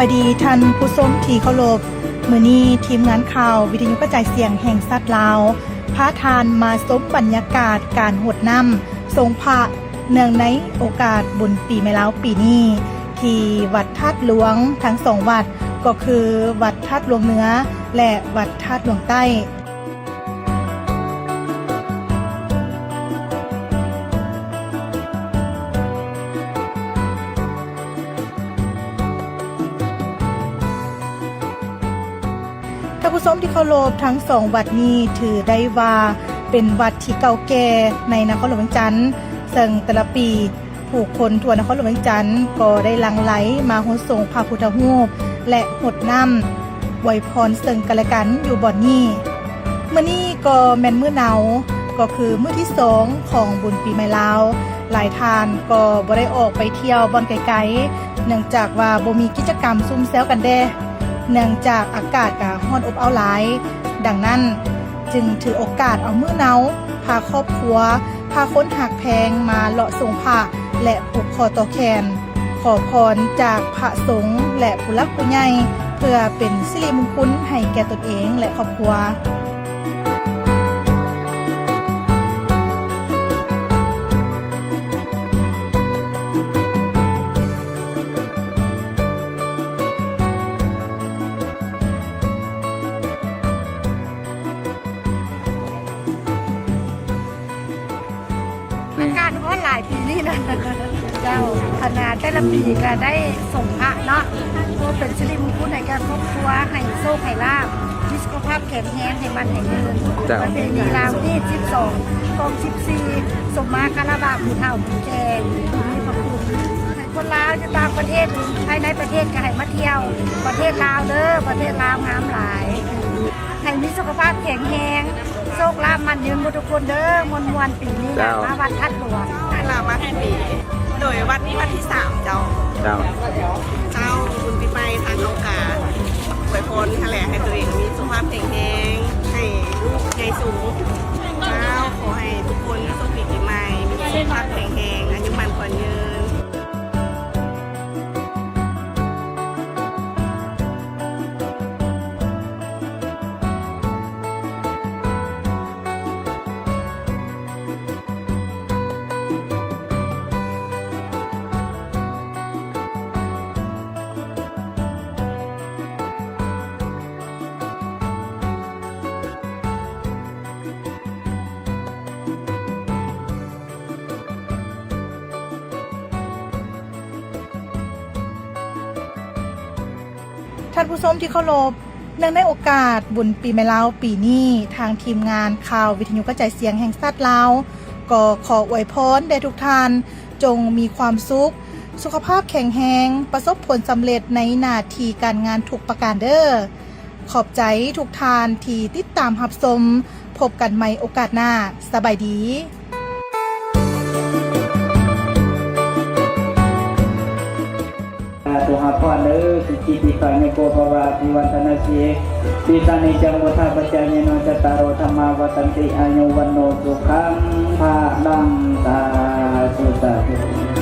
ายดีท่านผู้ชมที่เคารพมื้อนี้ทีมงานข่าววิทยุกระจายเสียงแห่งสัตว์ลาวพาทานมาชมบรรยากาศการโหดน้ำทรงพระเนื่องในโอกาสบุญปีใหม่ลาวปีนี้ที่วัดธาตุหลวงทั้งสองวัดก็คือวัดธาตุหลวงเหนือและวัดธาตุหลวงใต้ท่านผู้ชมที่เคารพทั้งสองวัดนี้ถือได้ว่าเป็นวัดที่เก่าแก่ในนครหลวงเวียงจันทน์ซึ่งแต่ละปีผู้คนทั่วนครหลวงเวียงจันทน์ก็ได้หลั่งไหลมาโหดส่งพระพุทธรูปและหดน้ำอวยพรซึ่งกันและกันอยู่บ่อนนี้มื้อนี้ก็แม่นมื้อหนาวก็คือมื้อที่2ของบุญปีใหม่ลาวหลายท่านก็บ่ได้ออกไปเที่ยวบ่อนไกลๆเนื่องจากว่าบ่มีกิจกรรมซุ่มแซวกันแดเนื่องจากอากาศก็ร้อนอบอ้าวหลายดังนั้นจึงถือโอกาสเอามื้อหนาวพาครอบครัวพาคนหักแพงมาเลาะส่งพระและผูกคอต่อแขนขอพรจากพระสงฆ์และผู้หลักผู้ใหญ่เพื่อเป็นสิริมงคลให้แก่ตนเองและครอบครัวอากาศร้อนหลายปีนี่นะเจ้าขนาดแต่ละปีก็ได้ส่งพระเนาะเพื่อเป็นสิริมงคลในการครอบครัวให้โชคให้ลาภมีสุขภาพแข็งแรงให้มันให้ยืนประเพณีลาวที่12กอง14สมมาคารวะผู้เฒ่าผู้แก่มีพระคุณให้คนลาวอยู่ต่างประเทศภายในประเทศก็ให้มาเที่ยวประเทศลาวเด้อประเทศลาวงามหลายให้มีสุขภาพแข็งแรงโชคลาภมันยืนหมดทุกคนเด้อมวลปีนี้มาวัดธาตุหลวงลามาแห่งปีโดยวัดนี้วัดที่3เจ้าบุญปีใหม่ทางโอกาสอวยพรทะเลให้ตัวเองมีสุขภาพแข็งแรงให้ลูกใหญ่สูงเจ้าขอให้ทุกคนสุขปีใหม่มีสุขภาพแข็งแรงอายุมันขวัญยืนท่านผู้ชมที่เคารพเนื่องในโอกาสบุญปีใหม่ลาวปีนี้ทางทีมงานข่าววิทยุกระจายเสียงแห่งชาติลาวก็ขออวยพรแด่ทุกท่านจงมีความสุขภาพแข็งแรงประสบผลสำเร็จในหน้าที่การงานทุกประการเด้อขอบใจทุกท่านที่ติดตามรับชมพบกันใหม่โอกาสหน้าสบายดีตุหาพรเด้อสุจิติกายในโกภวะพิวันธนาสีปีตานิจังมุทาปัจจายโนจตารโอธรรมาวัตันติอายุวันโนสุขังภาลังสาธุสาธุ